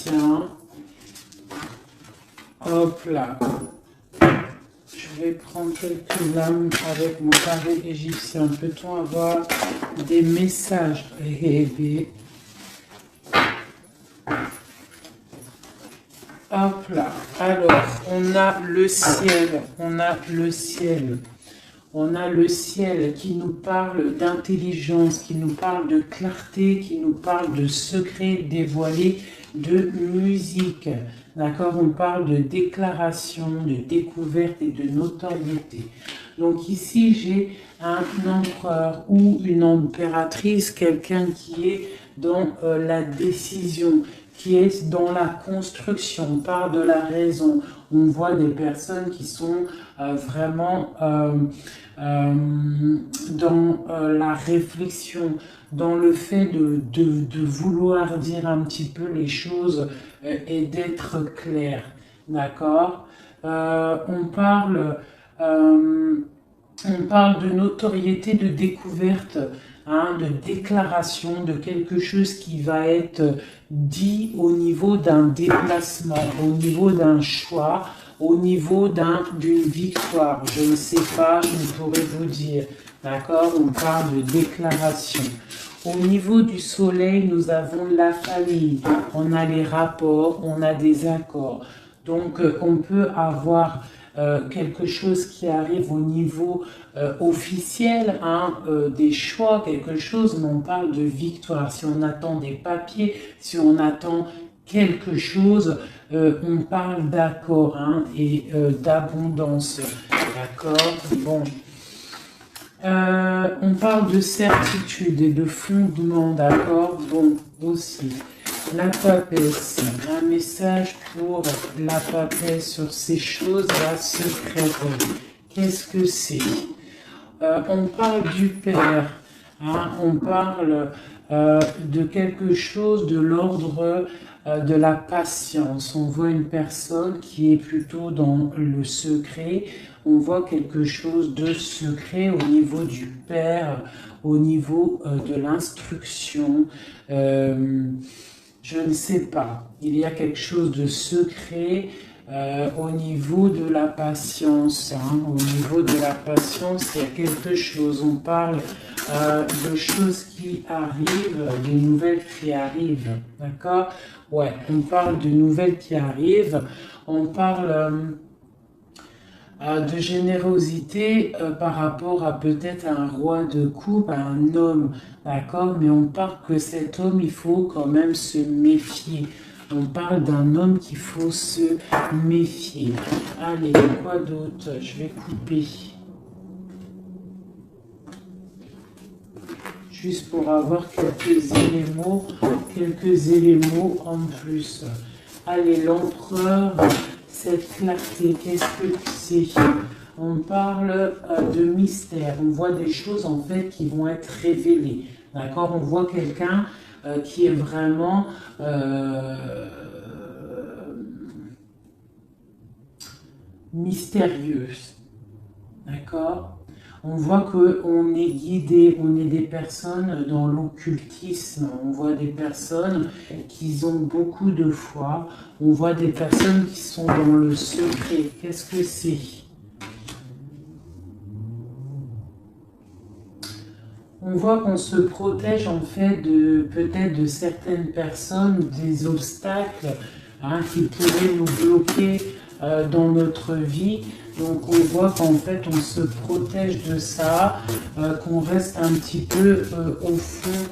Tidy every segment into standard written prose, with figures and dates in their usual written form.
égyptien. Hop là. Je vais prendre quelques lames avec mon carré égyptien. Peut-on avoir des messages rêvés? Hop là. Alors, on a le ciel. On a le ciel. On a le ciel qui nous parle d'intelligence, qui nous parle de clarté, qui nous parle de secrets dévoilés, de musique. D'accord? On parle de déclaration, de découverte et de notoriété. Donc ici, j'ai un empereur ou une impératrice, quelqu'un qui est dans la décision, qui est dans la construction. On parle de la raison. On voit des personnes qui sont vraiment dans la réflexion, dans le fait de vouloir dire un petit peu les choses et d'être clair. D'accord? On parle de notoriété, de découverte, hein, de déclaration, de quelque chose qui va être dit au niveau d'un déplacement, au niveau d'un choix, au niveau d'une victoire. Je ne sais pas, je ne pourrais vous dire. D'accord? On parle de déclaration. Au niveau du soleil, nous avons la famille, on a les rapports, on a des accords. Donc, on peut avoir quelque chose qui arrive au niveau officiel, hein, des choix, quelque chose, mais on parle de victoire. Si on attend des papiers, si on attend quelque chose, on parle d'accord, hein, et d'abondance. D'accord? Bon. On parle de certitude et de fondement, d'accord? Bon, aussi. La papesse, un message pour la papesse sur ces choses-là secrètes. Qu'est-ce que c'est? On parle du Père, hein? On parle de quelque chose de l'ordre de la patience. On voit une personne qui est plutôt dans le secret. On voit quelque chose de secret au niveau du Père, au niveau de l'instruction. Je ne sais pas. Il y a quelque chose de secret au niveau de la patience. Hein. Au niveau de la patience, il y a quelque chose. On parle de choses qui arrivent, des nouvelles qui arrivent. D'accord? Ouais, on parle de nouvelles qui arrivent. On parle de générosité par rapport à peut-être un roi de coupe, à un homme, d'accord? Mais on parle que cet homme, il faut quand même se méfier. On parle d'un homme qu'il faut se méfier. Allez, quoi d'autre? Je vais couper. Juste pour avoir quelques éléments en plus. Allez, l'empereur, cette clarté, qu'est-ce que c'est? On parle de mystère, on voit des choses en fait qui vont être révélées. D'accord? On voit quelqu'un qui est vraiment mystérieuse. D'accord? On voit qu'on est guidé, on est des personnes dans l'occultisme, on voit des personnes qui ont beaucoup de foi, on voit des personnes qui sont dans le secret. Qu'est-ce que c'est? On voit qu'on se protège en fait de peut-être de certaines personnes, des obstacles, hein, qui pourraient nous bloquer dans notre vie. Donc on voit qu'en fait on se protège de ça, qu'on reste un petit peu au fond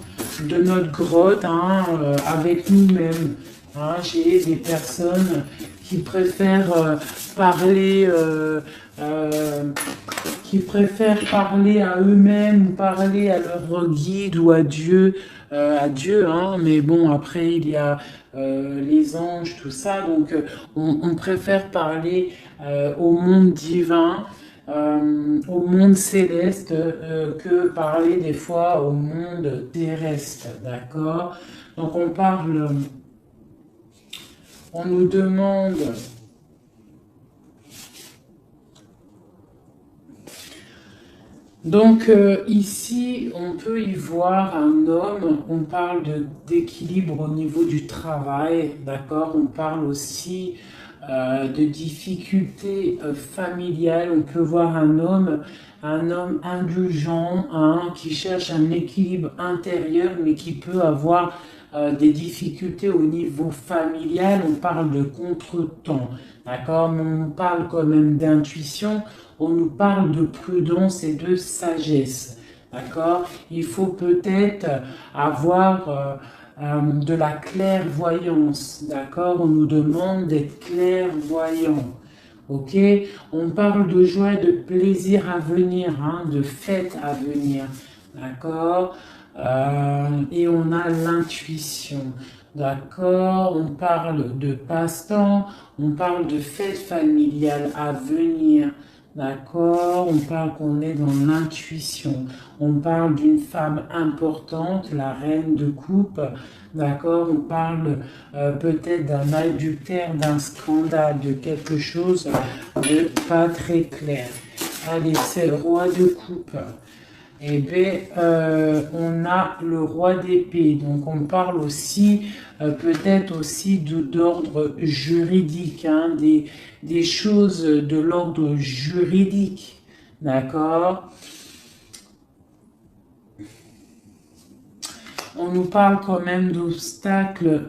de notre grotte, hein, avec nous-mêmes. Hein. J'ai des personnes qui préfèrent parler à eux-mêmes, parler à leur guide ou à Dieu, hein, mais bon, après il y a les anges, tout ça, donc on préfère parler au monde divin, au monde céleste, que parler des fois au monde terrestre, d'accord? Donc on nous demande Donc ici, on peut y voir un homme, on parle d'équilibre au niveau du travail, d'accord? On parle aussi de difficultés familiales. On peut voir un homme indulgent, hein, qui cherche un équilibre intérieur, mais qui peut avoir des difficultés au niveau familial. On parle de contretemps, d'accord? Mais on parle quand même d'intuition. On nous parle de prudence et de sagesse, d'accord? Il faut peut-être avoir de la clairvoyance, d'accord? On nous demande d'être clairvoyant, ok? On parle de joie, de plaisir à venir, hein, de fête à venir, d'accord? Et on a l'intuition. D'accord, on parle de passe-temps, on parle de fête familiale à venir. D'accord, on parle qu'on est dans l'intuition. On parle d'une femme importante, la reine de coupe. D'accord, on parle peut-être d'un adultère, d'un scandale, de quelque chose de pas très clair. Allez, c'est le roi de coupe. Eh bien, on a le roi d'épée. Donc, on parle aussi, peut-être aussi d'ordre juridique, hein, des choses de l'ordre juridique. D'accord? On nous parle quand même d'obstacles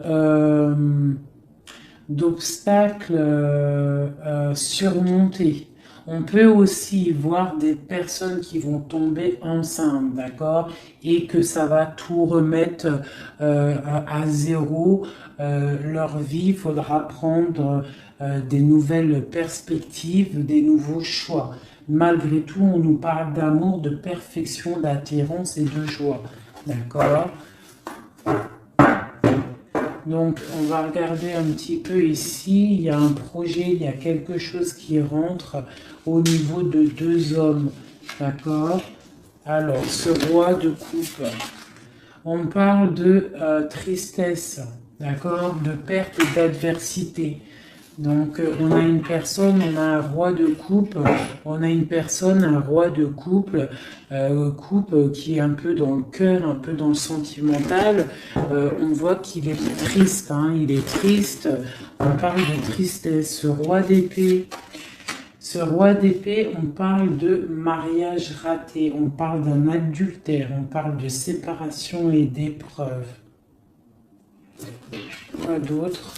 surmontés. On peut aussi voir des personnes qui vont tomber enceintes, d'accord, et que ça va tout remettre à zéro leur vie. Il faudra prendre des nouvelles perspectives, des nouveaux choix. Malgré tout, on nous parle d'amour, de perfection, d'attirance et de joie, d'accord. Donc, on va regarder un petit peu ici. Il y a un projet, il y a quelque chose qui rentre au niveau de deux hommes. D'accord? Alors, ce roi de coupe, on parle de tristesse, d'accord? De perte et d'adversité. Donc, on a une personne, on a un roi de coupe, on a une personne, un roi de couple, qui est un peu dans le cœur, un peu dans le sentimental. On voit qu'il est triste, hein, il est triste. On parle de tristesse. Ce roi d'épée, on parle de mariage raté, on parle d'un adultère, on parle de séparation et d'épreuve. Quoi d'autre?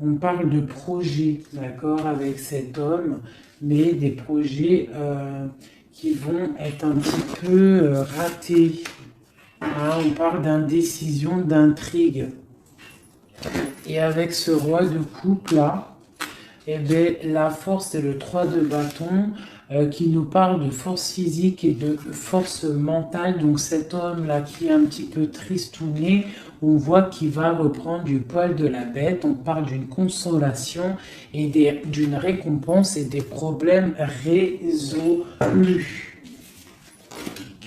On parle de projets, d'accord, avec cet homme, mais des projets qui vont être un petit peu ratés. Hein, on parle d'indécision, d'intrigue. Et avec ce roi de coupe là, eh bien, la force, c'est le 3 de bâton qui nous parle de force physique et de force mentale. Donc cet homme-là qui est un petit peu tristouné, on voit qu'il va reprendre du poil de la bête. On parle d'une consolation et d'une récompense et des problèmes résolus.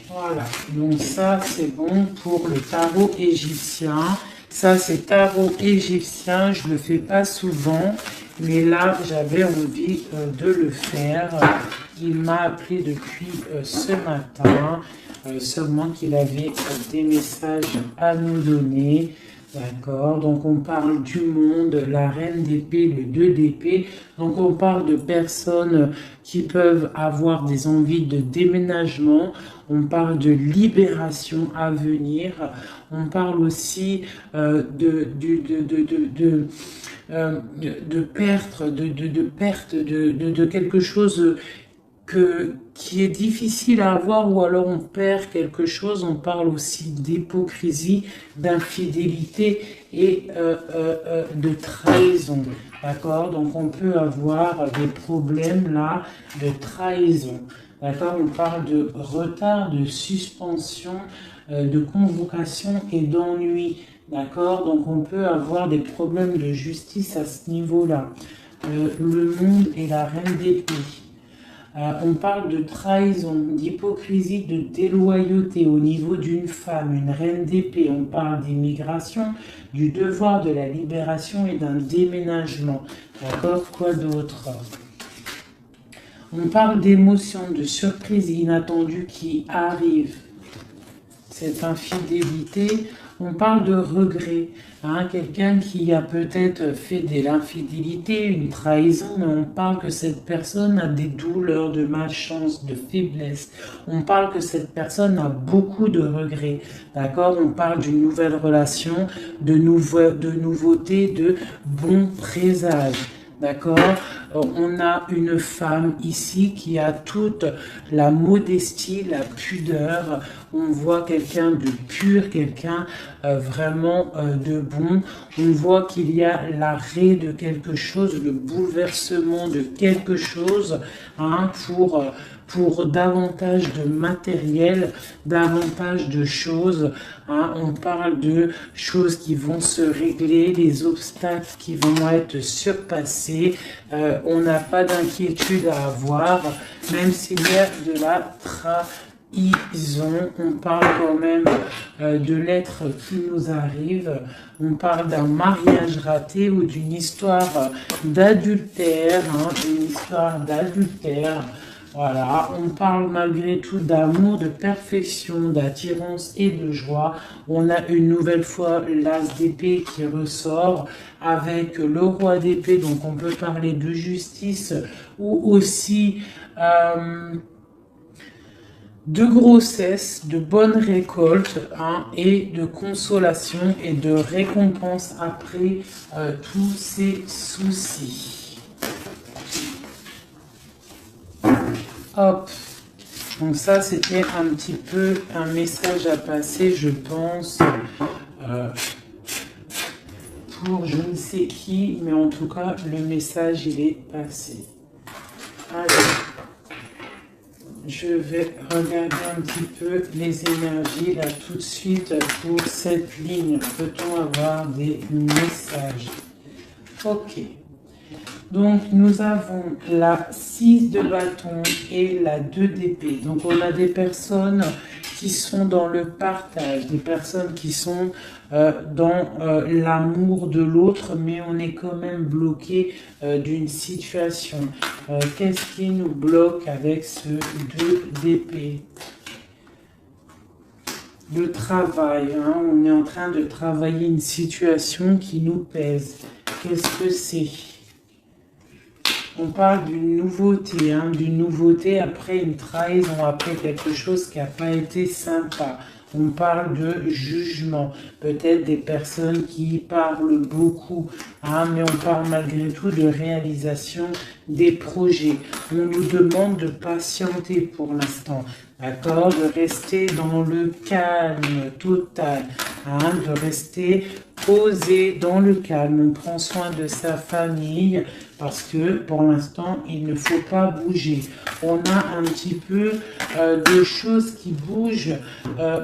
Voilà, donc ça c'est bon pour le tarot égyptien. Ça c'est tarot égyptien, je ne le fais pas souvent. Mais là, j'avais envie de le faire. Il m'a appelé depuis ce matin, seulement qu'il avait des messages à nous donner. D'accord, donc on parle du monde, la reine d'épée, le 2 d'épée. Donc on parle de personnes qui peuvent avoir des envies de déménagement. On parle de libération à venir. On parle aussi de perte de quelque chose qui est difficile à avoir, ou alors on perd quelque chose. On parle aussi d'hypocrisie, d'infidélité et de trahison. D'accord? Donc on peut avoir des problèmes là de trahison. D'accord? On parle de retard, de suspension, de convocation et d'ennui. D'accord? Donc on peut avoir des problèmes de justice à ce niveau-là. Le monde et la reine d'épée. On parle de trahison, d'hypocrisie, de déloyauté au niveau d'une femme, une reine d'épée. On parle d'immigration, du devoir de la libération et d'un déménagement. D'accord? Quoi d'autre? On parle d'émotions, de surprises inattendues qui arrivent. Cette infidélité, on parle de regret. Hein, quelqu'un qui a peut-être fait de l'infidélité, une trahison, mais on parle que cette personne a des douleurs, de malchance, de faiblesse. On parle que cette personne a beaucoup de regrets. D'accord? On parle d'une nouvelle relation, de nouveautés, de bons présages. D'accord? On a une femme ici qui a toute la modestie, la pudeur. On voit quelqu'un de pur, quelqu'un vraiment de bon. On voit qu'il y a l'arrêt de quelque chose, le bouleversement de quelque chose, hein, pour davantage de matériel, davantage de choses. Hein. On parle de choses qui vont se régler, des obstacles qui vont être surpassés. On n'a pas d'inquiétude à avoir, même s'il y a de la trahison. On parle quand même de l'être qui nous arrive. On parle d'un mariage raté ou d'une histoire d'adultère, hein, une histoire d'adultère. Voilà, on parle malgré tout d'amour, de perfection, d'attirance et de joie. On a une nouvelle fois l'as d'épée qui ressort avec le roi d'épée, donc on peut parler de justice ou aussi de grossesse, de bonne récolte, hein, et de consolation et de récompense après tous ces soucis. Hop, donc ça c'était un petit peu un message à passer, je pense, pour je ne sais qui, mais en tout cas le message il est passé. Allez, je vais regarder un petit peu les énergies là tout de suite pour cette ligne. Peut-on avoir des messages? Ok. Donc, nous avons la 6 de bâton et la 2 d'épée. Donc, on a des personnes qui sont dans le partage, des personnes qui sont dans l'amour de l'autre, mais on est quand même bloqué d'une situation. Qu'est-ce qui nous bloque avec ce 2 d'épée? Le travail, hein, on est en train de travailler une situation qui nous pèse. Qu'est-ce que c'est? On parle d'une nouveauté, hein, d'une nouveauté après une trahison, après quelque chose qui n'a pas été sympa. On parle de jugement, peut-être des personnes qui parlent beaucoup, hein, mais on parle malgré tout de réalisation des projets. On nous demande de patienter pour l'instant, d'accord, de rester dans le calme total, hein, de rester posé dans le calme. On prend soin de sa famille parce que pour l'instant, il ne faut pas bouger. On a un petit peu de choses qui bougent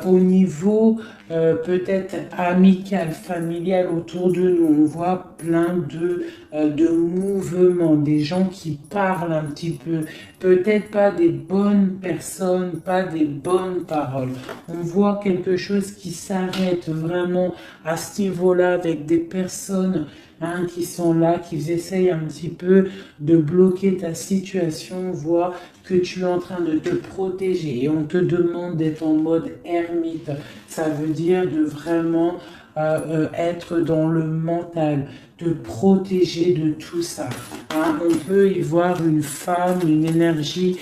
au niveau peut-être amical, familial autour de nous. On voit plein de mouvements, des gens qui parlent un petit peu, peut-être pas des bonnes personnes, pas des bonnes paroles. On voit quelque chose qui s'arrête vraiment à ce niveau-là avec des personnes, hein, qui sont là, qui essayent un petit peu de bloquer ta situation. On voit que tu es en train de te protéger et on te demande d'être en mode ermite. Ça veut dire de vraiment être dans le mental, te protéger de tout ça. Hein, on peut y voir une femme, une énergie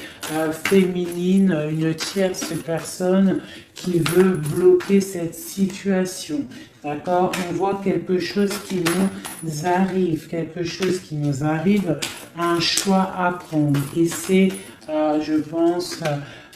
féminine, une tierce personne qui veut bloquer cette situation. D'accord? On voit quelque chose qui nous arrive, un choix à prendre. Et c'est, je pense,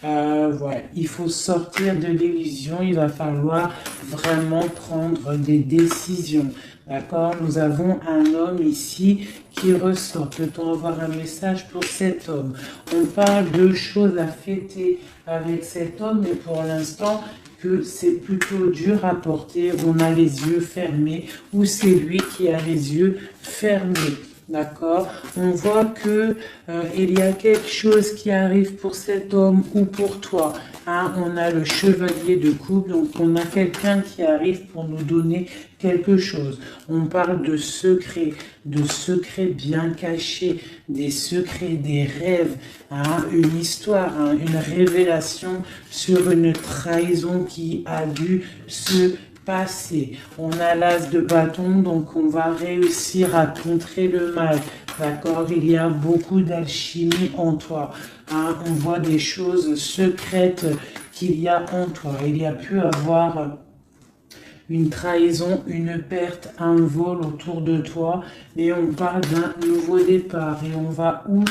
ouais, il faut sortir de l'illusion, il va falloir vraiment prendre des décisions. D'accord? Nous avons un homme ici qui ressort. Peut-on avoir un message pour cet homme? On parle de choses à fêter avec cet homme, mais pour l'instant, que c'est plutôt dur à porter, on a les yeux fermés, ou c'est lui qui a les yeux fermés. D'accord? On voit que il y a quelque chose qui arrive pour cet homme ou pour toi. Hein? On a le chevalier de coupe, donc on a quelqu'un qui arrive pour nous donner quelque chose. On parle de secrets bien cachés, des secrets, des rêves, hein? Une histoire, hein? Une révélation sur une trahison qui a dû se passer. On a l'as de bâton, donc on va réussir à contrer le mal. D'accord? Il y a beaucoup d'alchimie en toi. Hein? On voit des choses secrètes qu'il y a en toi. Il y a pu avoir une trahison, une perte, un vol autour de toi, mais on parle d'un nouveau départ et on va où?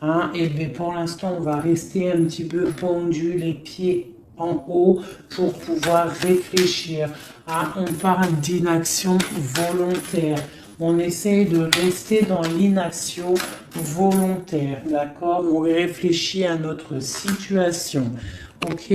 Hein? Et bien pour l'instant, on va rester un petit peu pendu, les pieds en haut pour pouvoir réfléchir. Ah, on parle d'inaction volontaire. On essaye de rester dans l'inaction volontaire, d'accord? On réfléchit à notre situation, ok?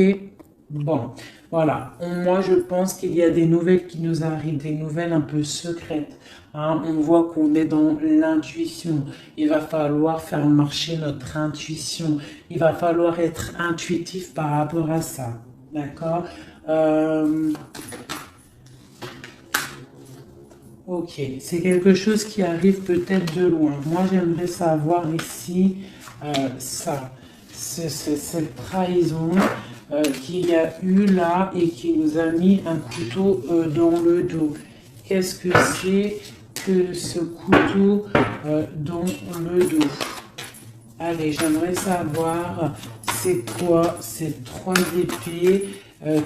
Bon, voilà. Moi, je pense qu'il y a des nouvelles qui nous arrivent, des nouvelles un peu secrètes. Hein? On voit qu'on est dans l'intuition. Il va falloir faire marcher notre intuition. Il va falloir être intuitif par rapport à ça. D'accord? Ok, c'est quelque chose qui arrive peut-être de loin. Moi, j'aimerais savoir ici ça. Cette trahison qu'il y a eu là et qui nous a mis un couteau dans le dos. Qu'est-ce que c'est que ce couteau dans le dos? Allez, j'aimerais savoir c'est quoi cette 3 épées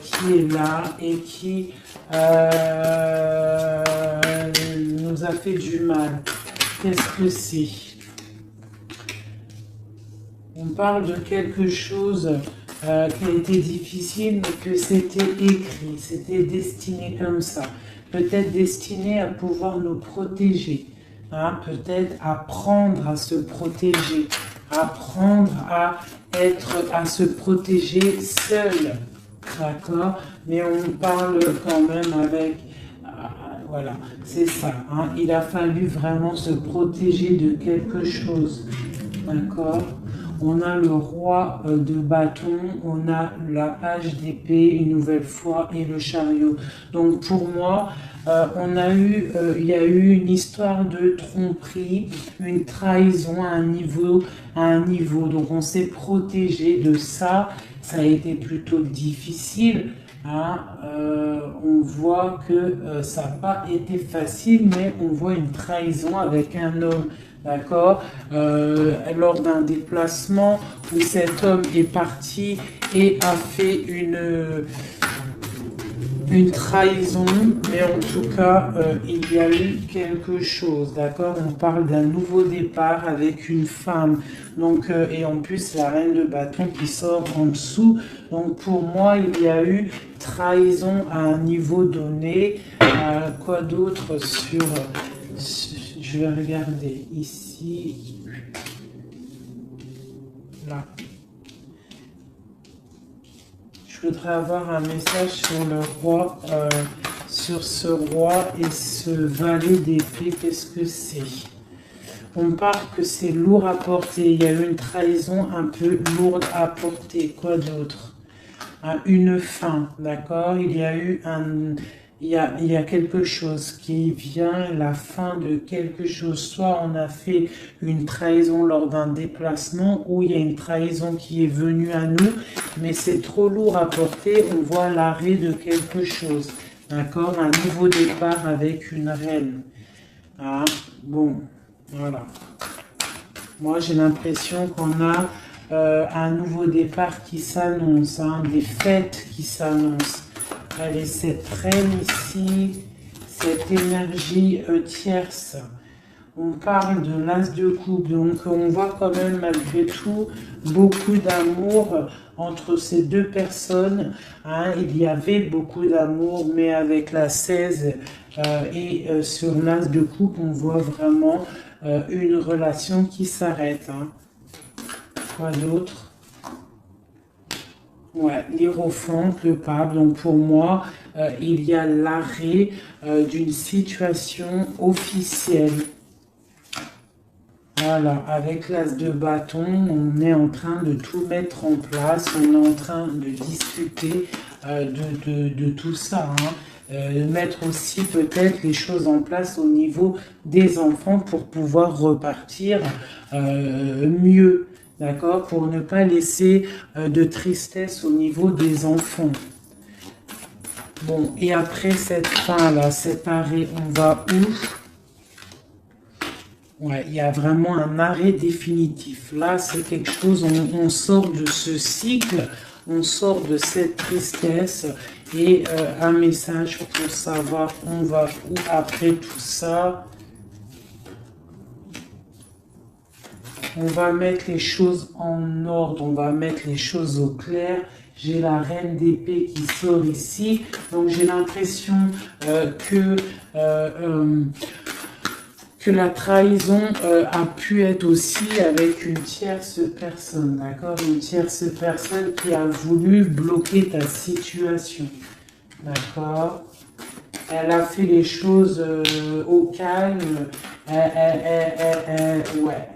qui est là et qui nous a fait du mal. Qu'est-ce que c'est? On parle de quelque chose qui a été difficile, mais que c'était écrit, c'était destiné comme ça. Peut-être destiné à pouvoir nous protéger, hein, peut-être apprendre à se protéger, apprendre à se protéger seul, d'accord? Mais on parle quand même avec, voilà, c'est ça, hein, il a fallu vraiment se protéger de quelque chose, d'accord? On a le roi de bâton, on a la page d'épée une nouvelle fois et le chariot. Donc pour moi, il y a eu une histoire de tromperie, une trahison à un niveau. Donc on s'est protégé de ça. Ça a été plutôt difficile. Hein. On voit que ça n'a pas été facile, mais on voit une trahison avec un homme. D'accord, lors d'un déplacement où cet homme est parti et a fait une trahison, mais en tout cas, il y a eu quelque chose, d'accord? On parle d'un nouveau départ avec une femme, donc, et en plus la reine de bâton qui sort en dessous. Donc pour moi, il y a eu trahison à un niveau donné. Quoi d'autre sur... Je vais regarder ici, là. Je voudrais avoir un message sur le roi, sur ce roi et ce valet d'épée. Qu'est-ce que c'est? On parle que c'est lourd à porter. Il y a eu une trahison un peu lourde à porter. Quoi d'autre? Une fin, d'accord? Il y a eu il y a quelque chose qui vient, la fin de quelque chose. Soit on a fait une trahison lors d'un déplacement, ou il y a une trahison qui est venue à nous, mais c'est trop lourd à porter, on voit l'arrêt de quelque chose. D'accord? Un nouveau départ avec une reine. Ah, bon, voilà. Moi, j'ai l'impression qu'on a un nouveau départ qui s'annonce, hein, des fêtes qui s'annoncent. Allez, cette reine ici, cette énergie tierce. On parle de l'as de coupe, donc on voit quand même malgré tout beaucoup d'amour entre ces deux personnes. Hein. Il y avait beaucoup d'amour, mais avec la 16 et sur l'as de coupe, on voit vraiment une relation qui s'arrête. Hein. Quoi d'autre? Ouais, l'Hiérophante, le pape. Donc pour moi, il y a l'arrêt d'une situation officielle. Voilà, avec l'as de bâton, on est en train de tout mettre en place, on est en train de discuter de tout ça, hein. Mettre aussi peut-être les choses en place au niveau des enfants pour pouvoir repartir mieux, d'accord, pour ne pas laisser de tristesse au niveau des enfants. Bon, et après cette fin-là, cet arrêt, on va où? Ouais, il y a vraiment un arrêt définitif. Là, c'est quelque chose, on sort de ce cycle, on sort de cette tristesse et un message pour savoir on va où après tout ça. On va mettre les choses en ordre, on va mettre les choses au clair. J'ai la reine d'épée qui sort ici, donc j'ai l'impression que la trahison a pu être aussi avec une tierce personne, d'accord? Une tierce personne qui a voulu bloquer ta situation, d'accord? Elle a fait les choses au calme, ouais,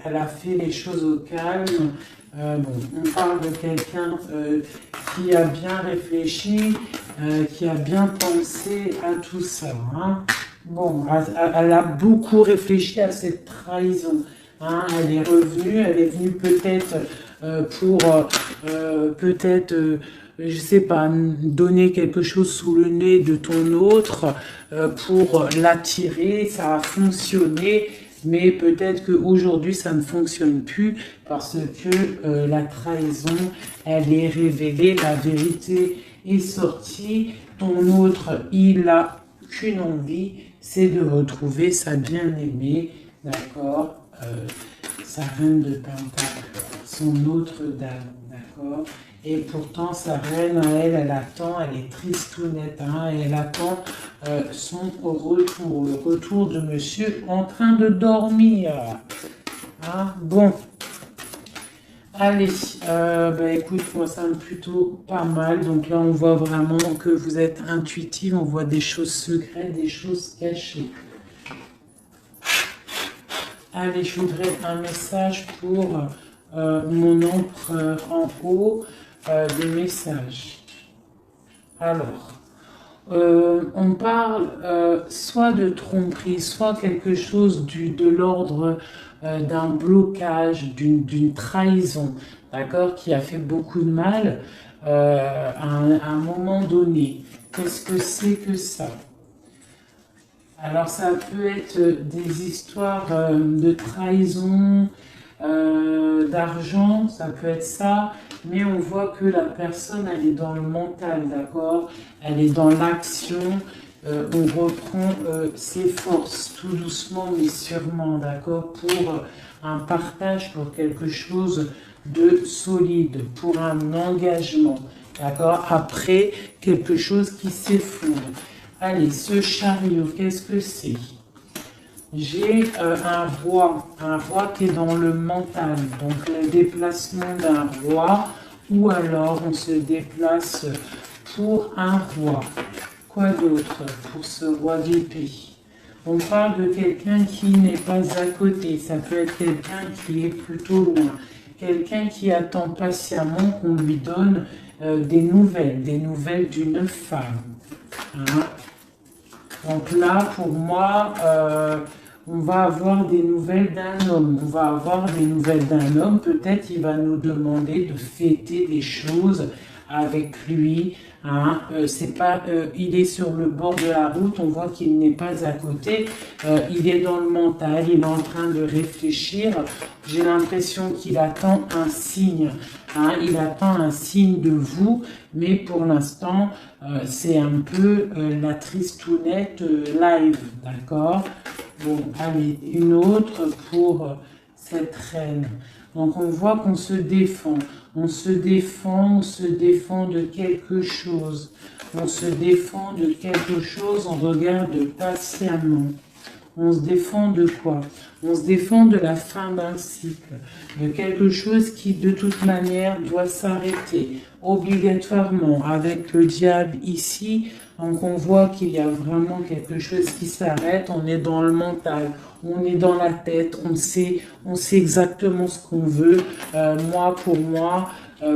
elle a fait les choses au calme. Bon, on parle de quelqu'un qui a bien réfléchi, qui a bien pensé à tout ça, hein. Bon, elle a beaucoup réfléchi à cette trahison, hein. Elle est venue peut-être pour peut-être, je sais pas, donner quelque chose sous le nez de ton autre pour l'attirer. Ça a fonctionné, mais peut-être qu'aujourd'hui ça ne fonctionne plus parce que la trahison, elle est révélée, la vérité est sortie. Ton autre, il a qu'une envie, c'est de retrouver sa bien-aimée, d'accord, sa reine de Pentacle, son autre dame, d'accord. Et pourtant, sa reine, elle attend, elle est tristounette, hein, et elle attend son retour, le retour de monsieur en train de dormir. Hein, bon. Allez, écoute, moi ça me plutôt pas mal. Donc là, on voit vraiment que vous êtes intuitive, on voit des choses secrètes, des choses cachées. Allez, je voudrais un message pour mon empereur en haut, des messages. Alors, on parle soit de tromperie, soit quelque chose de l'ordre d'un blocage, d'une trahison, d'accord, qui a fait beaucoup de mal à un moment donné. Qu'est-ce que c'est que ça? Alors ça peut être des histoires de trahison, d'argent, ça peut être ça, mais on voit que la personne, elle est dans le mental, d'accord? Elle est dans l'action, on reprend ses forces, tout doucement mais sûrement, d'accord? Pour un partage, pour quelque chose de solide, pour un engagement, d'accord? Après, quelque chose qui s'effondre. Allez, ce chariot, qu'est-ce que c'est? J'ai un roi qui est dans le mental, donc le déplacement d'un roi, ou alors on se déplace pour un roi. Quoi d'autre pour ce roi d'épée? On parle de quelqu'un qui n'est pas à côté, ça peut être quelqu'un qui est plutôt loin, quelqu'un qui attend patiemment qu'on lui donne des nouvelles d'une femme. Hein? Donc là, pour moi, on va avoir des nouvelles d'un homme. On va avoir des nouvelles d'un homme. Peut-être il va nous demander de fêter des choses avec lui. Hein. C'est pas, il est sur le bord de la route. On voit qu'il n'est pas à côté. Il est dans le mental. Il est en train de réfléchir. J'ai l'impression qu'il attend un signe. Hein. Il attend un signe de vous. Mais pour l'instant, c'est un peu la tristounette live. D'accord? Bon, allez, une autre pour cette reine. Donc on voit qu'on se défend. On se défend de quelque chose. On se défend de quelque chose, on regarde patiemment. On se défend de quoi? On se défend de la fin d'un cycle, de quelque chose qui de toute manière doit s'arrêter, obligatoirement. Avec le diable ici, Donc on voit qu'il y a vraiment quelque chose qui s'arrête, on est dans le mental, on est dans la tête, on sait exactement ce qu'on veut. Moi, pour moi,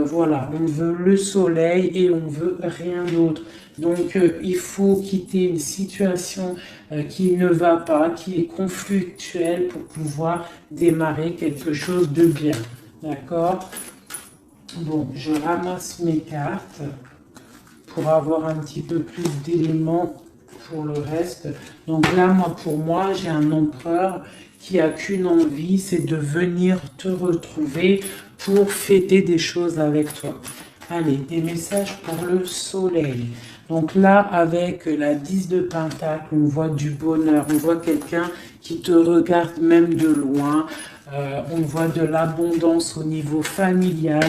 voilà, on veut le soleil et on veut rien d'autre. Donc il faut quitter une situation qui ne va pas, qui est conflictuelle pour pouvoir démarrer quelque chose de bien. D'accord? Bon, je ramasse mes cartes pour avoir un petit peu plus d'éléments pour le reste. Donc là, moi, pour moi, j'ai un empereur qui a qu'une envie, c'est de venir te retrouver pour fêter des choses avec toi. Allez, des messages pour le soleil. Donc là, avec la 10 de Pentacle, on voit du bonheur, on voit quelqu'un qui te regarde même de loin, on voit de l'abondance au niveau familial,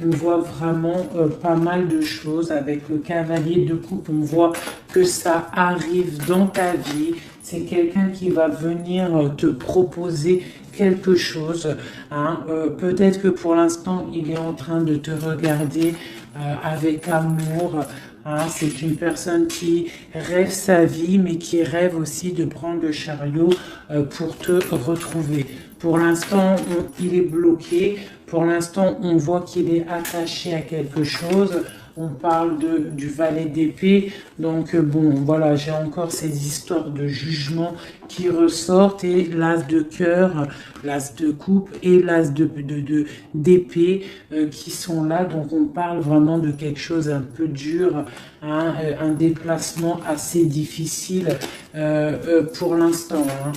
on voit vraiment pas mal de choses avec le cavalier de coupe, on voit que ça arrive dans ta vie, c'est quelqu'un qui va venir te proposer quelque chose. Hein. Peut-être que pour l'instant, il est en train de te regarder avec amour. Hein. C'est une personne qui rêve sa vie, mais qui rêve aussi de prendre le chariot pour te retrouver. Pour l'instant, il est bloqué. Pour l'instant, on voit qu'il est attaché à quelque chose. On parle du valet d'épée. Donc, bon, voilà, j'ai encore ces histoires de jugement qui ressortent. Et l'as de cœur, l'as de coupe et l'as d'épée qui sont là. Donc, on parle vraiment de quelque chose un peu dur, hein, un déplacement assez difficile pour l'instant. Hein.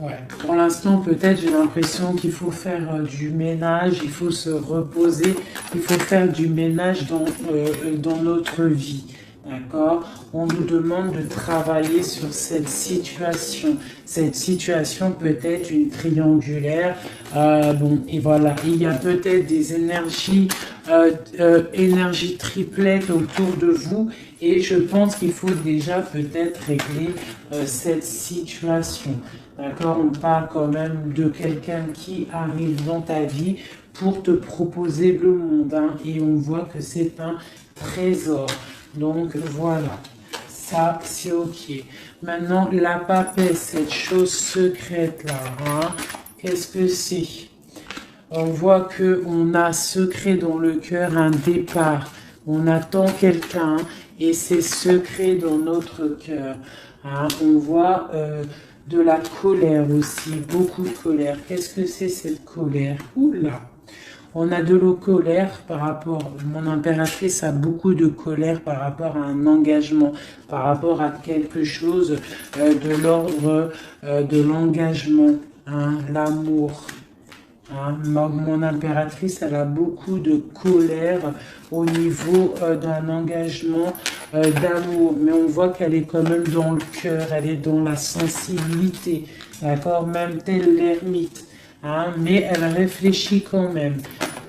Ouais. Pour l'instant, peut-être, j'ai l'impression qu'il faut faire du ménage, il faut se reposer, il faut faire du ménage dans notre vie. D'accord? On nous demande de travailler sur cette situation. Cette situation peut être une triangulaire. Bon, et voilà. Il y a peut-être des énergies triplettes autour de vous. Et je pense qu'il faut déjà peut-être régler cette situation. D'accord? On parle quand même de quelqu'un qui arrive dans ta vie pour te proposer le monde. Hein, et on voit que c'est un trésor. Donc voilà, ça c'est ok. Maintenant, la papesse, cette chose secrète là, hein, qu'est-ce que c'est? On voit que on a secret dans le cœur un départ. On attend quelqu'un et c'est secret dans notre cœur. Hein. On voit de la colère aussi, beaucoup de colère. Qu'est-ce que c'est cette colère? Oula! On a de la colère par rapport, mon impératrice a beaucoup de colère par rapport à un engagement, par rapport à quelque chose de l'ordre de l'engagement, hein, l'amour. Hein. Mon impératrice, elle a beaucoup de colère au niveau d'un engagement d'amour, mais on voit qu'elle est quand même dans le cœur, elle est dans la sensibilité, d'accord, même tel l'ermite. Hein, mais elle réfléchit quand même.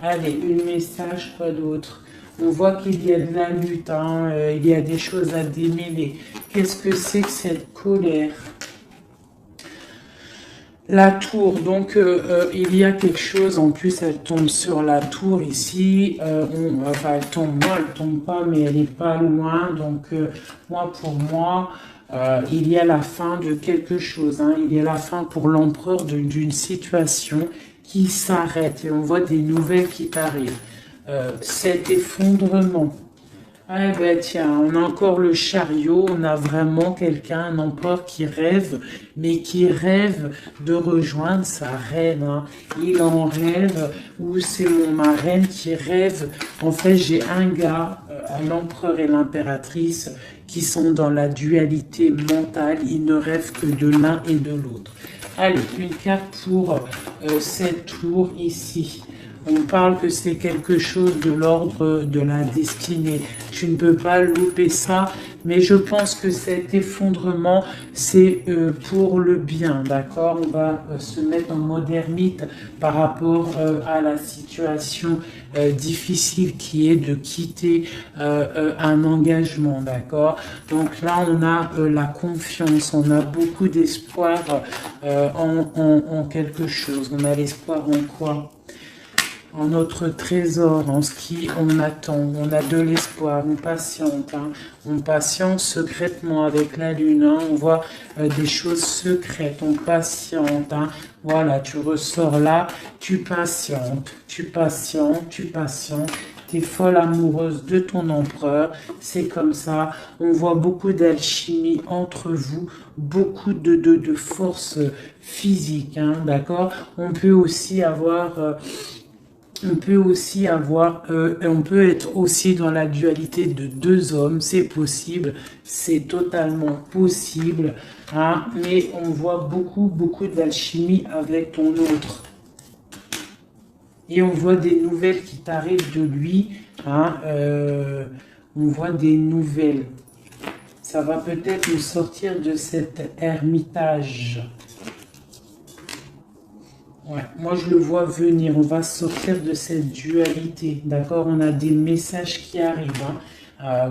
Allez, un message, quoi d'autre? On voit qu'il y a de la lutte, hein, il y a des choses à démêler. Qu'est-ce que c'est que cette colère? La tour, donc il y a quelque chose, en plus elle tombe sur la tour ici, enfin elle tombe, moi elle tombe pas, mais elle est pas loin, donc moi pour moi, il y a la fin de quelque chose, hein. Il y a la fin pour l'empereur d'une situation qui s'arrête et on voit des nouvelles qui arrivent. Cet effondrement. Ah ben tiens, on a encore le chariot, on a vraiment quelqu'un, un empereur qui rêve, mais qui rêve de rejoindre sa reine. Hein. Il en rêve, ou c'est ma reine qui rêve. En fait, j'ai un gars, l'empereur et l'impératrice, qui sont dans la dualité mentale. Ils ne rêvent que de l'un et de l'autre. Allez, une carte pour cette tour ici. On parle que c'est quelque chose de l'ordre de la destinée. Je ne peux pas louper ça, mais je pense que cet effondrement, c'est pour le bien, d'accord? On va se mettre en mode ermite par rapport à la situation difficile qui est de quitter un engagement, d'accord? Donc là, on a la confiance, on a beaucoup d'espoir en quelque chose. On a l'espoir en quoi? en notre trésor, en ce qui on attend. On a de l'espoir, on patiente, hein. On patiente secrètement avec la lune, hein. On voit des choses secrètes, on patiente, hein. Voilà, tu ressors là, tu patientes, tu patientes, tu patientes. T'es folle amoureuse de ton empereur, c'est comme ça. On voit beaucoup d'alchimie entre vous, beaucoup de force physique, hein, d'accord? On peut aussi avoir... on peut être aussi dans la dualité de deux hommes, c'est possible, c'est totalement possible, hein, mais on voit beaucoup d'alchimie avec ton autre. Et on voit des nouvelles qui t'arrivent de lui, hein, on voit des nouvelles. Ça va peut-être nous sortir de cet ermitage. Ouais, moi je le vois venir, on va sortir de cette dualité, d'accord? On a des messages qui arrivent, hein.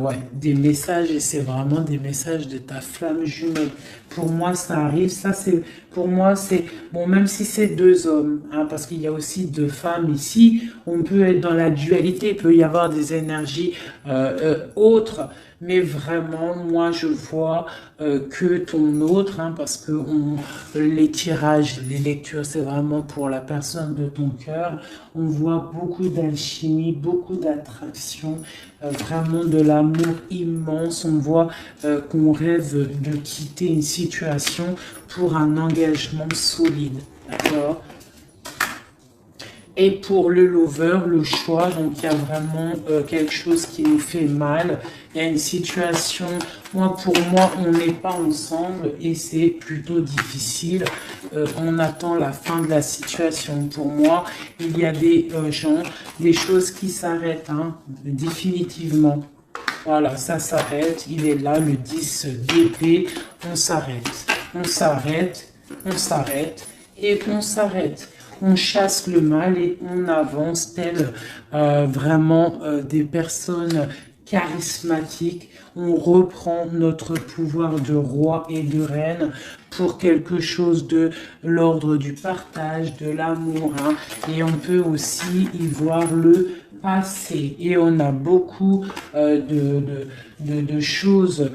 Ouais, des messages, et c'est vraiment des messages de ta flamme jumelle. Pour moi, ça arrive, ça c'est, pour moi c'est, bon, même si c'est deux hommes, hein, parce qu'il y a aussi deux femmes ici, on peut être dans la dualité, il peut y avoir des énergies autres, mais vraiment, moi, je vois que ton autre, hein, parce que les tirages, les lectures, c'est vraiment pour la personne de ton cœur. On voit beaucoup d'alchimie, beaucoup d'attraction, vraiment de l'amour immense. On voit qu'on rêve de quitter une situation pour un engagement solide. D'accord ? Et pour le lover, le choix, donc il y a vraiment quelque chose qui nous fait mal. Il y a une situation, pour moi, on n'est pas ensemble et c'est plutôt difficile. On attend la fin de la situation. Pour moi, il y a des gens, des choses qui s'arrêtent, hein, définitivement. Voilà, ça s'arrête. Il est là, le 10 d'épée. On s'arrête, on s'arrête, on s'arrête et on s'arrête. On chasse le mal et on avance tel vraiment des personnes charismatiques. On reprend notre pouvoir de roi et de reine pour quelque chose de l'ordre du partage, de l'amour, hein. Et on peut aussi y voir le passé. Et on a beaucoup de choses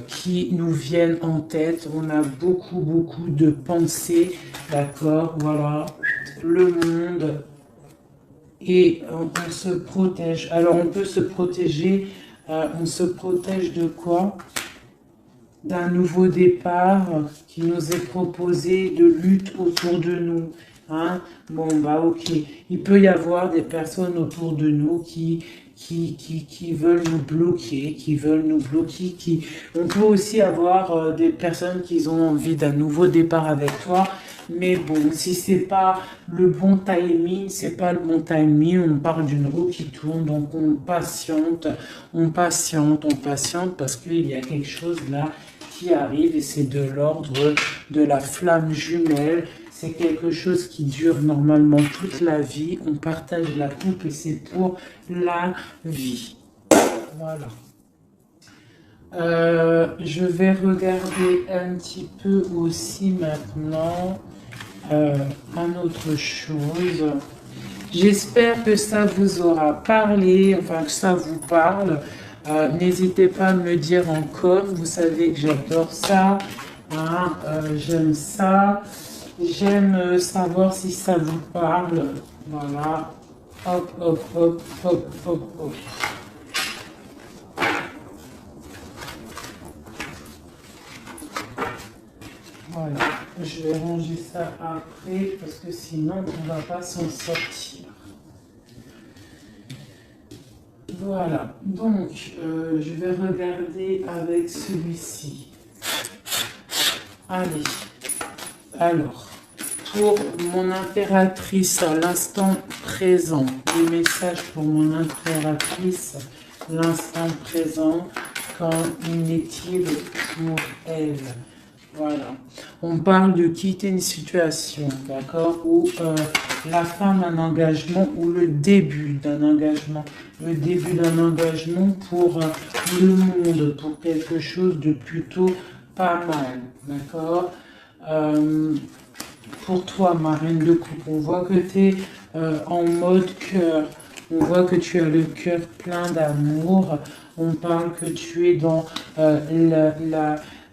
qui nous viennent en tête. On a beaucoup de pensées, d'accord, voilà, le monde, et on se protège. Alors on peut se protéger, on se protège de quoi? D'un nouveau départ qui nous est proposé, de lutte autour de nous. Hein? Bon, bah ok. Il peut y avoir des personnes autour de nous qui veulent nous bloquer, On peut aussi avoir des personnes qui ont envie d'un nouveau départ avec toi. Mais bon, si c'est pas le bon timing, on parle d'une roue qui tourne, donc on patiente parce qu'il y a quelque chose là qui arrive et c'est de l'ordre de la flamme jumelle. C'est quelque chose qui dure normalement toute la vie. On partage la coupe et c'est pour la vie. Voilà. Je vais regarder un petit peu aussi maintenant un autre chose. J'espère que ça vous aura parlé, enfin que ça vous parle. N'hésitez pas à me dire en com, vous savez que j'adore ça, hein, j'aime ça, j'aime savoir si ça vous parle. Voilà, hop, hop, hop, hop, hop, hop. Voilà, je vais ranger ça après parce que sinon on ne va pas s'en sortir. Voilà, donc je vais regarder avec celui-ci. Allez, alors, pour mon impératrice à l'instant présent, des messages pour mon impératrice, l'instant présent, qu'en est-il pour elle? Voilà, on parle de quitter une situation, d'accord, ou la fin d'un engagement ou le début d'un engagement. Le début d'un engagement pour le monde, pour quelque chose de plutôt pas mal, d'accord. pour toi, ma reine de coupe. On voit que tu es en mode cœur. On voit que tu as le cœur plein d'amour. On parle que tu es dans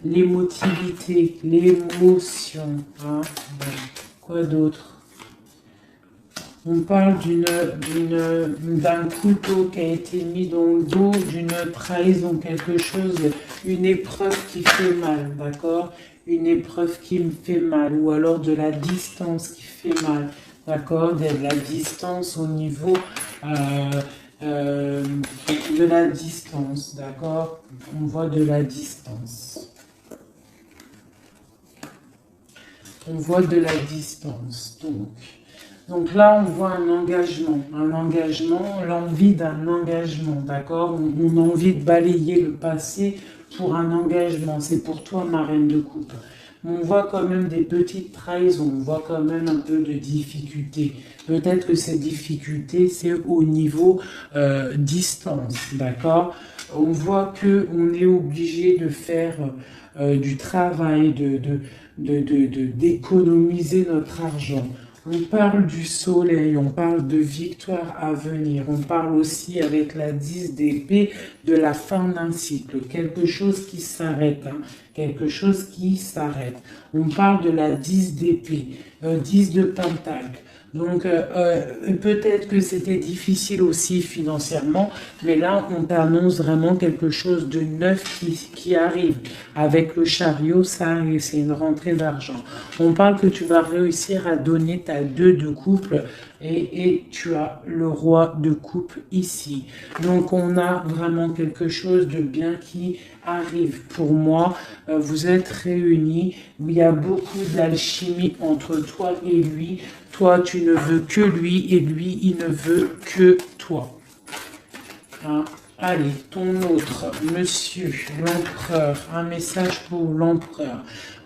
l'émotivité, l'émotion. Hein. Quoi d'autre? On parle d'un couteau qui a été mis dans le dos, d'une trahison, quelque chose, une épreuve qui fait mal, d'accord? Une épreuve qui me fait mal, ou alors de la distance qui fait mal, d'accord? De la distance au niveau de la distance, d'accord? On voit de la distance. On voit de la distance, donc là, on voit un engagement, l'envie d'un engagement, d'accord? On a envie de balayer le passé pour un engagement. C'est pour toi, ma reine de coupe. On voit quand même des petites trahisons, on voit quand même un peu de difficultés. Peut-être que ces difficultés, c'est au niveau distance, d'accord? On voit que on est obligé de faire du travail, d'économiser notre argent. On parle du soleil, on parle de victoire à venir, on parle aussi avec la 10 d'épée de la fin d'un cycle, quelque chose qui s'arrête, hein, quelque chose qui s'arrête. On parle de la 10 d'épée, 10 de pentacle. Donc peut-être que c'était difficile aussi financièrement, mais là on t'annonce vraiment quelque chose de neuf qui arrive. Avec le chariot, ça arrive, c'est une rentrée d'argent. On parle que tu vas réussir à donner ta 2 de couple et tu as le roi de coupe ici. Donc on a vraiment quelque chose de bien qui arrive. Pour moi, vous êtes réunis, il y a beaucoup d'alchimie entre toi et lui. Toi, tu ne veux que lui et lui, il ne veut que toi. Hein? Allez, ton autre, monsieur, l'empereur, un message pour l'empereur.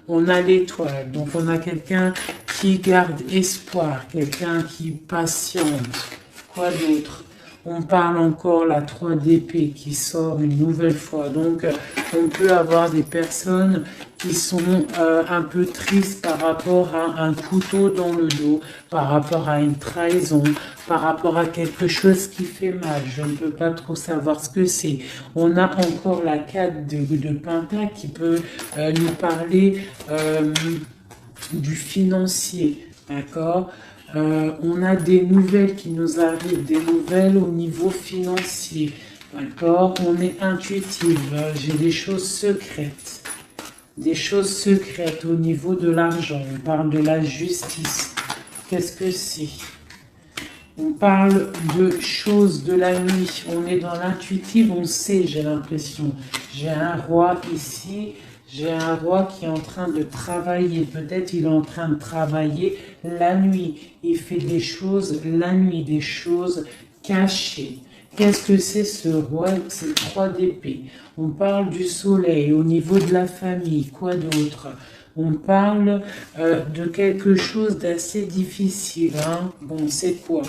On a l'étoile, donc on a quelqu'un qui garde espoir, quelqu'un qui patiente. Quoi d'autre? On parle encore la 3 d'épée qui sort une nouvelle fois. Donc, on peut avoir des personnes qui sont un peu tristes par rapport à un couteau dans le dos, par rapport à une trahison, par rapport à quelque chose qui fait mal. Je ne peux pas trop savoir ce que c'est. On a encore la 4 de pentacle qui peut nous parler du financier, d'accord? On a des nouvelles qui nous arrivent, des nouvelles au niveau financier, d'accord? On est intuitive, j'ai des choses secrètes au niveau de l'argent. On parle de la justice. Qu'est-ce que c'est? On parle de choses de la nuit. On est dans l'intuitive, on sait, j'ai l'impression. J'ai un roi ici. J'ai un roi qui est en train de travailler. Peut-être il est en train de travailler la nuit. Il fait des choses la nuit, des choses cachées. Qu'est-ce que c'est ce roi? C'est 3 d'épée. On parle du soleil au niveau de la famille. Quoi d'autre? On parle de quelque chose d'assez difficile. Hein? Bon, c'est quoi?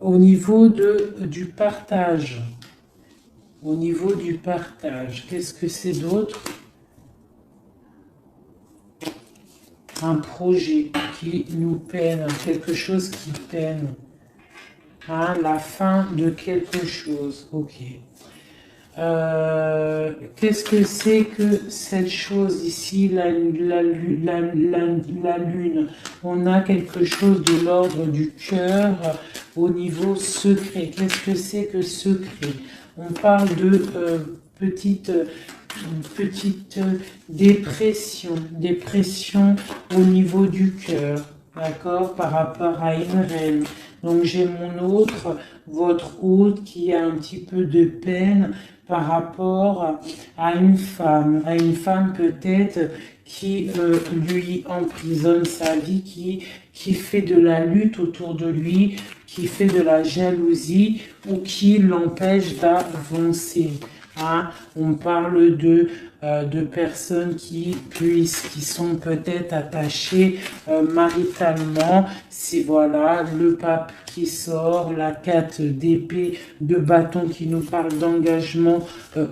Au niveau du partage. Au niveau du partage, qu'est-ce que c'est d'autre? Un projet qui nous peine, quelque chose qui peine. Hein, la fin de quelque chose. Ok. Qu'est-ce que c'est que cette chose ici, la lune? On a quelque chose de l'ordre du cœur au niveau secret. Qu'est-ce que c'est que secret? On parle de petite dépression au niveau du cœur, d'accord, par rapport à une reine. Donc j'ai mon autre, votre hôte, qui a un petit peu de peine par rapport à une femme peut-être qui lui emprisonne sa vie, qui fait de la lutte autour de lui, qui fait de la jalousie ou qui l'empêche d'avancer. Hein? On parle de de personnes qui sont peut-être attachées maritalement. C'est voilà le pape qui sort, la 4 d'épée de bâton qui nous parle d'engagement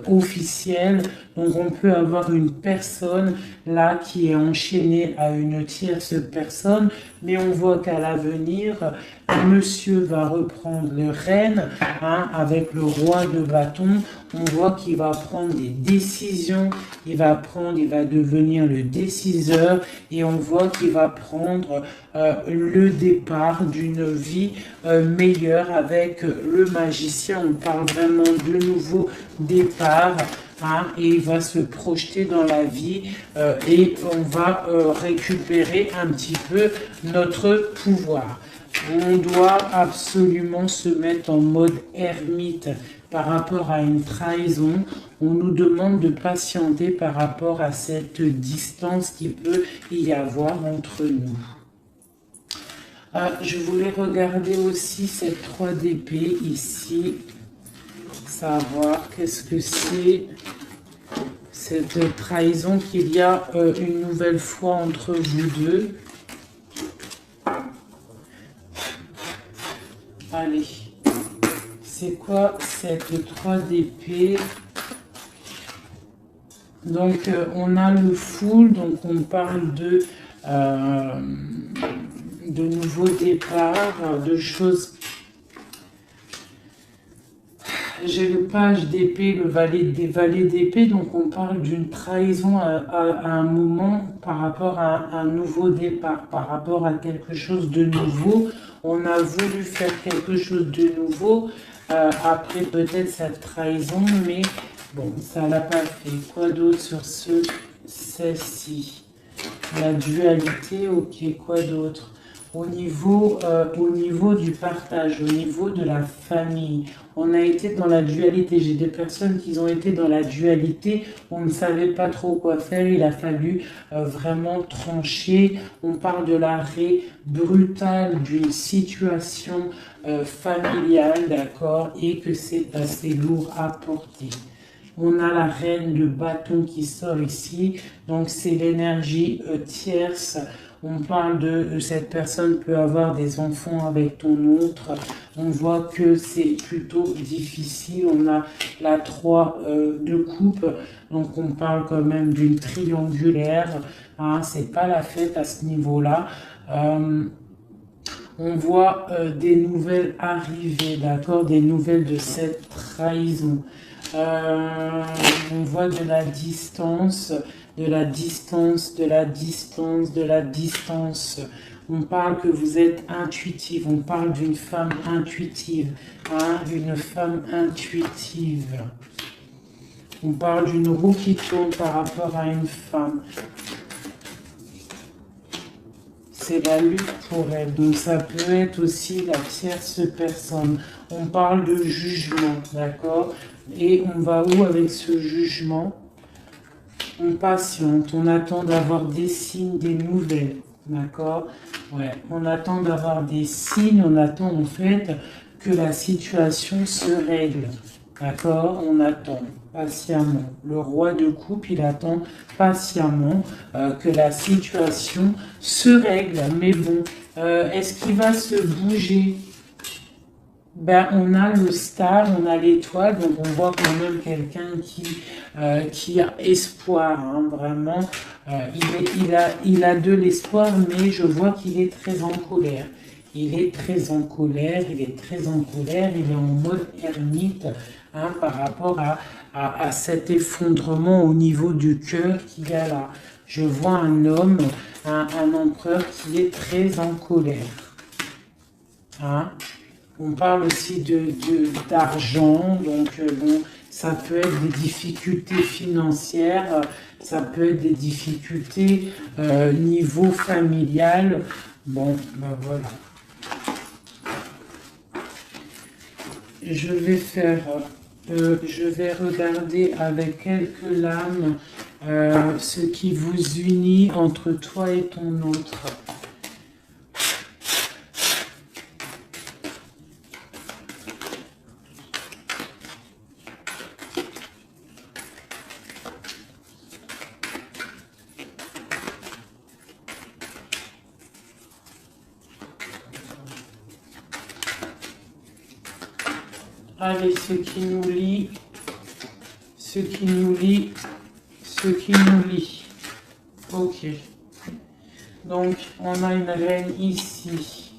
officiel. Donc on peut avoir une personne là qui est enchaînée à une tierce personne, mais on voit qu'à l'avenir, monsieur va reprendre le règne avec le roi de bâton. On voit qu'il va prendre des décisions, il va devenir le déciseur et on voit qu'il va prendre le départ d'une vie meilleure avec le magicien. On parle vraiment de nouveau départ. Et il va se projeter dans la vie et on va récupérer un petit peu notre pouvoir. On doit absolument se mettre en mode ermite par rapport à une trahison. On nous demande de patienter par rapport à cette distance qui peut y avoir entre nous. Je voulais regarder aussi cette 3 d'épée ici, savoir qu'est-ce que c'est cette trahison qu'il y a une nouvelle fois entre vous deux. Allez, c'est quoi cette 3 d'épée? Donc on a le full, donc on parle de nouveaux départs, de choses. J'ai le page d'épée, le valet des valets d'épée, donc on parle d'une trahison à un moment par rapport à un nouveau départ, par rapport à quelque chose de nouveau. On a voulu faire quelque chose de nouveau après peut-être cette trahison, mais bon, ça l'a pas fait. Quoi d'autre sur celle-ci? La dualité, ok, quoi d'autre? Au niveau du partage, au niveau de la famille, on a été dans la dualité. J'ai des personnes qui ont été dans la dualité, on ne savait pas trop quoi faire, il a fallu vraiment trancher. On parle de l'arrêt brutal d'une situation familiale, d'accord, et que c'est assez lourd à porter. On a la reine de bâton qui sort ici, donc c'est l'énergie tierce. On parle de cette personne peut avoir des enfants avec ton autre. On voit que c'est plutôt difficile. On a la 3 de coupe, donc on parle quand même d'une triangulaire. C'est pas la fête à ce niveau-là. On voit des nouvelles arriver, d'accord, des nouvelles de cette trahison. On voit de la distance, de la distance, de la distance, de la distance. On parle que vous êtes intuitive, on parle d'une femme intuitive, une femme intuitive. On parle d'une roue qui tourne par rapport à une femme. C'est la lutte pour elle, donc ça peut être aussi la tierce personne. On parle de jugement, d'accord? Et on va où avec ce jugement? On patiente, on attend d'avoir des signes, des nouvelles, d'accord? Ouais, on attend d'avoir des signes, on attend en fait que la situation se règle, d'accord? On attend patiemment. Le roi de coupe, il attend patiemment que la situation se règle. Mais bon, est-ce qu'il va se bouger? Ben, on a le star, on a l'étoile, donc on voit quand même quelqu'un qui a espoir, vraiment. Il a de l'espoir, mais je vois qu'il est très en colère. Il est très en colère, il est très en colère, il est en mode ermite par rapport à cet effondrement au niveau du cœur qu'il y a là. Je vois un homme, un empereur qui est très en colère. On parle aussi d'argent, donc bon, ça peut être des difficultés financières, ça peut être des difficultés niveau familial. Bon, ben voilà. Je vais regarder avec quelques lames ce qui vous unit entre toi et ton autre. Allez, ce qui nous lie, ce qui nous lie, ce qui nous lie. Ok. Donc, on a une reine ici.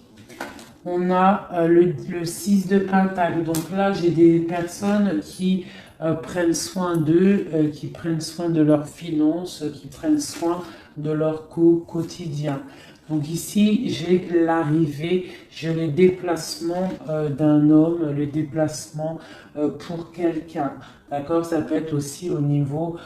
On a le 6 de Pentacle. Donc là, j'ai des personnes qui prennent soin d'eux, qui prennent soin de leurs finances, qui prennent soin de leur quotidien. Donc ici, j'ai l'arrivée, j'ai le déplacement d'un homme, le déplacement pour quelqu'un. D'accord? Ça peut être aussi au niveau...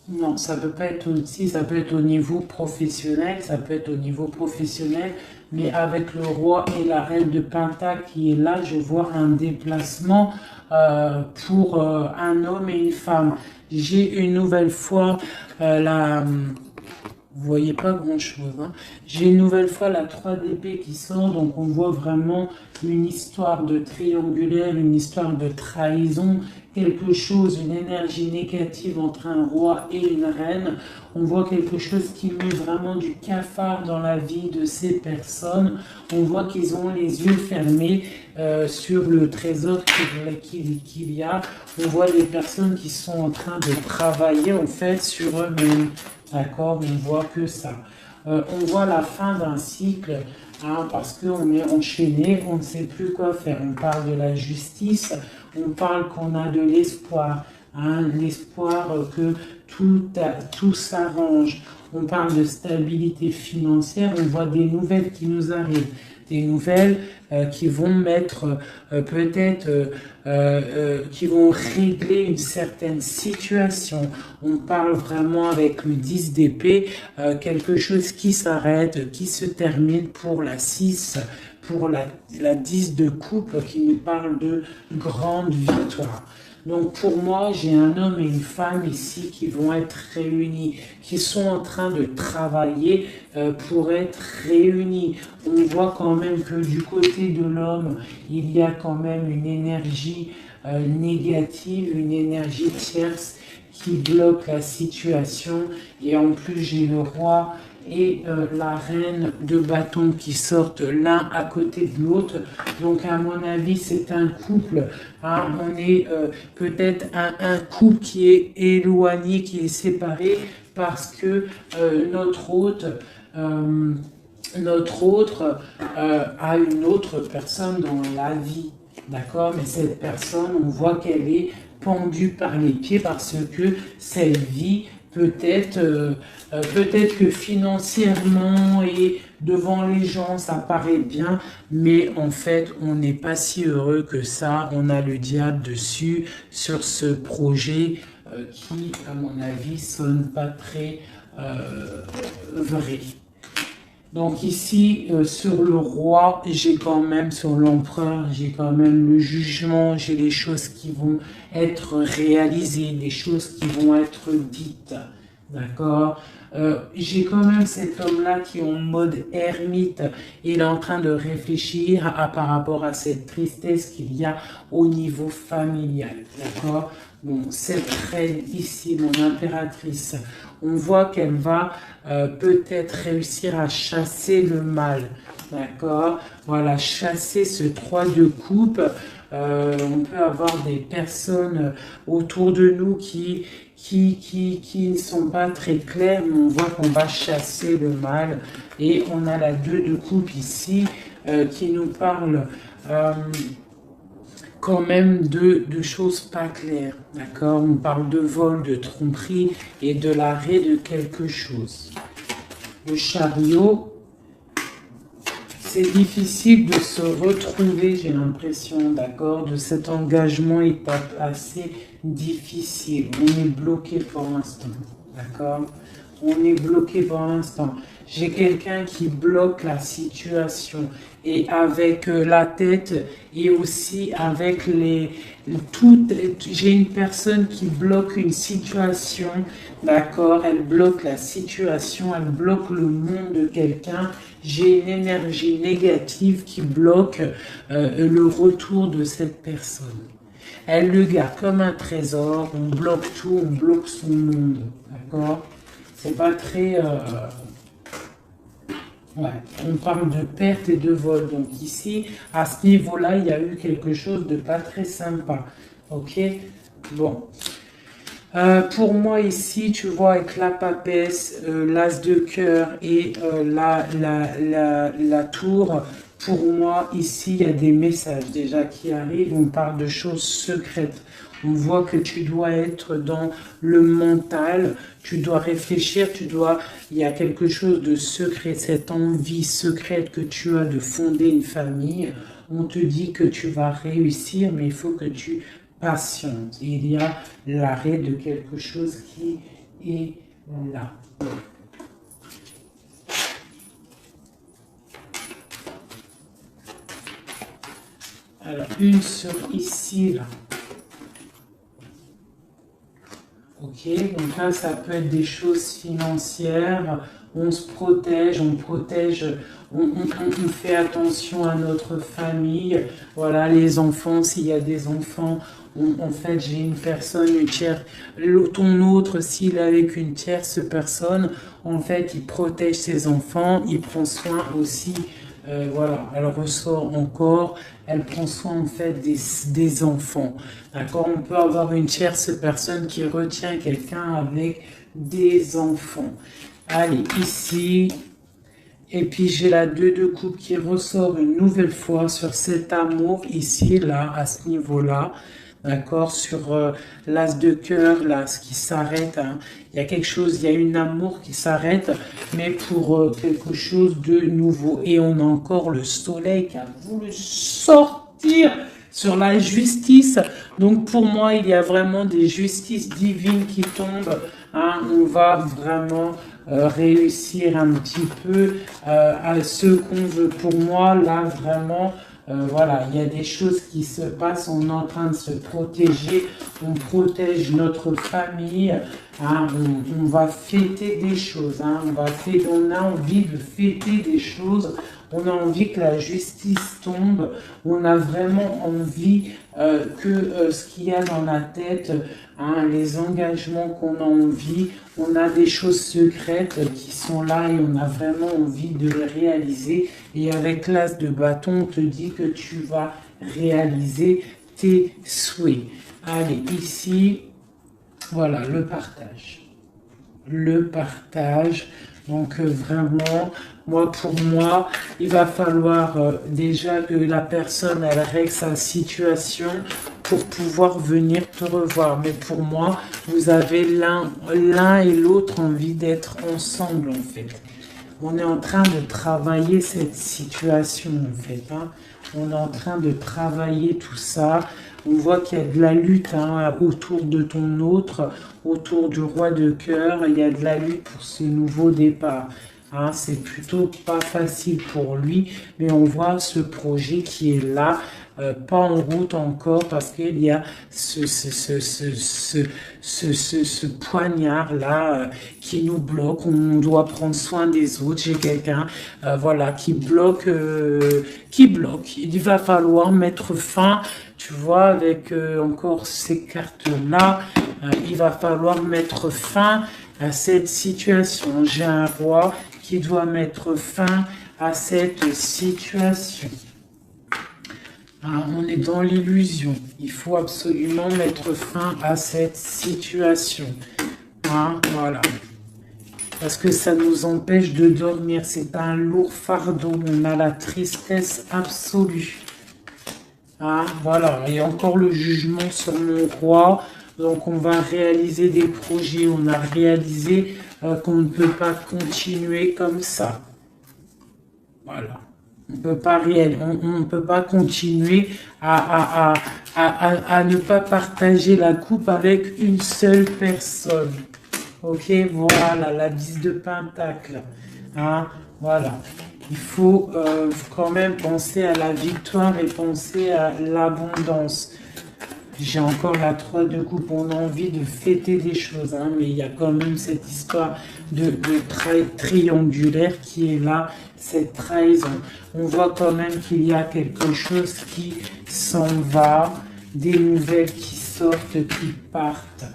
non, ça peut pas être aussi, ça peut être au niveau professionnel, ça peut être au niveau professionnel, mais avec le roi et la reine de Pentacle qui est là, je vois un déplacement pour un homme et une femme. J'ai une nouvelle fois vous voyez pas grand chose, hein. J'ai une nouvelle fois la 3 d'épée qui sort, donc on voit vraiment une histoire de triangulaire, une histoire de trahison, quelque chose, une énergie négative entre un roi et une reine. On voit quelque chose qui met vraiment du cafard dans la vie de ces personnes. On voit qu'ils ont les yeux fermés sur le trésor qu'il y a. On voit des personnes qui sont en train de travailler en fait sur eux-mêmes. D'accord, on voit que ça. On voit la fin d'un cycle, hein, parce qu'on est enchaîné, on ne sait plus quoi faire. On parle de la justice, on parle qu'on a de l'espoir, hein, l'espoir que tout s'arrange. On parle de stabilité financière, on voit des nouvelles qui nous arrivent. Des nouvelles qui vont mettre peut-être, qui vont régler une certaine situation. On parle vraiment avec le 10 d'épée, quelque chose qui s'arrête, qui se termine pour la 6, pour la 10 de coupe qui nous parle de grande victoire. Donc pour moi, j'ai un homme et une femme ici qui vont être réunis, qui sont en train de travailler pour être réunis. On voit quand même que du côté de l'homme, il y a quand même une énergie négative, une énergie tierce qui bloque la situation. Et en plus, j'ai le roi et la reine de bâton qui sortent l'un à côté de l'autre. Donc à mon avis, c'est un couple. Hein, on est peut-être un couple qui est éloigné, qui est séparé parce que notre hôte a une autre personne dans la vie. D'accord? Mais cette personne, on voit qu'elle est pendue par les pieds parce que cette vie peut-être que financièrement et devant les gens, ça paraît bien, mais en fait, on n'est pas si heureux que ça. On a le diable dessus sur ce projet qui, à mon avis, sonne pas très vrai. Donc ici, sur le roi, j'ai quand même, sur l'empereur, j'ai quand même le jugement, j'ai les choses qui vont être réalisées, des choses qui vont être dites. D'accord? J'ai quand même cet homme-là qui est en mode ermite. Il est en train de réfléchir par rapport à cette tristesse qu'il y a au niveau familial. D'accord? Bon, cette reine ici, mon impératrice, on voit qu'elle va peut-être réussir à chasser le mal. D'accord? Voilà, chasser ce 3 de coupe. On peut avoir des personnes autour de nous qui ne sont pas très claires, mais on voit qu'on va chasser le mal. Et on a la 2 de coupe ici qui nous parle quand même de choses pas claires. D'accord? On parle de vol, de tromperie et de l'arrêt de quelque chose. Le chariot, c'est difficile de se retrouver, j'ai l'impression, d'accord? De cet engagement est assez difficile. On est bloqué pour l'instant, d'accord? On est bloqué pour l'instant. J'ai quelqu'un qui bloque la situation et avec la tête et aussi avec j'ai une personne qui bloque une situation, d'accord? Elle bloque la situation, elle bloque le monde de quelqu'un. J'ai une énergie négative qui bloque le retour de cette personne. Elle le garde comme un trésor, on bloque tout, on bloque son monde, d'accord? C'est pas très... Ouais, on parle de perte et de vol. Donc ici, à ce niveau-là, il y a eu quelque chose de pas très sympa. Ok? Bon. Pour moi ici, tu vois, avec la papesse, l'as de cœur et la tour, pour moi ici, il y a des messages déjà qui arrivent. On parle de choses secrètes. On voit que tu dois être dans le mental, tu dois réfléchir, il y a quelque chose de secret, cette envie secrète que tu as de fonder une famille. On te dit que tu vas réussir, mais il faut que tu patientes. Il y a l'arrêt de quelque chose qui est là. Alors, une sur ici, là. Ok, donc là, ça peut être des choses financières. On se protège, on fait attention à notre famille. Voilà, les enfants, s'il y a des enfants, en fait, j'ai une personne, une tierce, ton autre, s'il est avec une tierce personne, en fait, il protège ses enfants, il prend soin aussi. Voilà, elle ressort encore, elle prend soin en fait des enfants. D'accord? On peut avoir une tierce personne qui retient quelqu'un avec des enfants. Allez, ici. Et puis j'ai la 2 de coupe qui ressort une nouvelle fois sur cet amour ici, là, à ce niveau-là. D'accord? Sur l'as de cœur, là, ce qui s'arrête. Hein. Il y a quelque chose, il y a une amour qui s'arrête, mais pour quelque chose de nouveau. Et on a encore le soleil qui a voulu sortir sur la justice. Donc pour moi, il y a vraiment des justices divines qui tombent. Hein. On va vraiment réussir un petit peu à ce qu'on veut. Pour moi, là, vraiment, voilà, il y a des choses qui se passent, on est en train de se protéger, on protège notre famille, hein, on va fêter des choses, hein, on a envie de fêter des choses, on a envie que la justice tombe, on a vraiment envie que ce qu'il y a dans la tête, hein, les engagements qu'on a envie, on a des choses secrètes qui sont là et on a vraiment envie de les réaliser. Et avec l'as de bâton, on te dit que tu vas réaliser tes souhaits. Allez, ici, voilà, le partage. Le partage. Donc vraiment, pour moi, il va falloir déjà que la personne elle règle sa situation pour pouvoir venir te revoir. Mais pour moi, vous avez l'un et l'autre envie d'être ensemble en fait. On est en train de travailler cette situation en fait. Hein. On est en train de travailler tout ça. On voit qu'il y a de la lutte hein, autour de ton autre, autour du roi de cœur. Il y a de la lutte pour ce nouveau départ. Hein, c'est plutôt pas facile pour lui, mais on voit ce projet qui est là, pas en route encore, parce qu'il y a ce poignard-là qui nous bloque. On doit prendre soin des autres. J'ai quelqu'un voilà, qui bloque, Il va falloir mettre fin, tu vois, avec encore ces cartes-là, il va falloir mettre fin à cette situation. J'ai un roi qui doit mettre fin à cette situation. On est dans l'illusion. Il faut absolument mettre fin à cette situation. Voilà. Parce que ça nous empêche de dormir. C'est un lourd fardeau. On a la tristesse absolue. Voilà. Et encore le jugement sur mon roi. Donc on va réaliser des projets. On a réalisé qu'on ne peut pas continuer comme ça. Voilà. On ne peut pas continuer à ne pas partager la coupe avec une seule personne. Ok, voilà, la 10 de pentacle. Voilà. Il faut quand même penser à la victoire et penser à l'abondance. J'ai encore la 3 de coupe, on a envie de fêter des choses, hein, mais il y a quand même cette histoire de triangulaire qui est là, cette trahison. On voit quand même qu'il y a quelque chose qui s'en va, des nouvelles qui sortent, qui partent.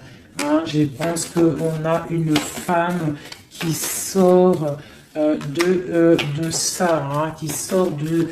Je pense qu'on a une femme qui sort de ça, hein, qui sort de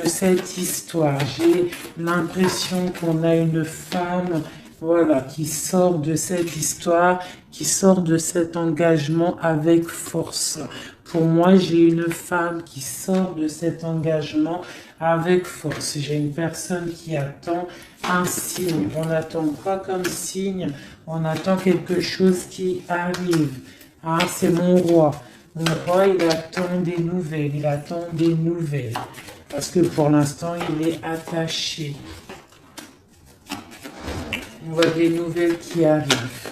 cette histoire. J'ai l'impression qu'on a une femme, voilà, qui sort de cette histoire, qui sort de cet engagement avec force. Pour moi, j'ai une femme qui sort de cet engagement avec force. J'ai une personne qui attend un signe. On n'attend pas comme signe, on attend quelque chose qui arrive. Ah, c'est mon roi. Mon roi, il attend des nouvelles, il attend des nouvelles. Parce que pour l'instant, il est attaché. On voit des nouvelles qui arrivent.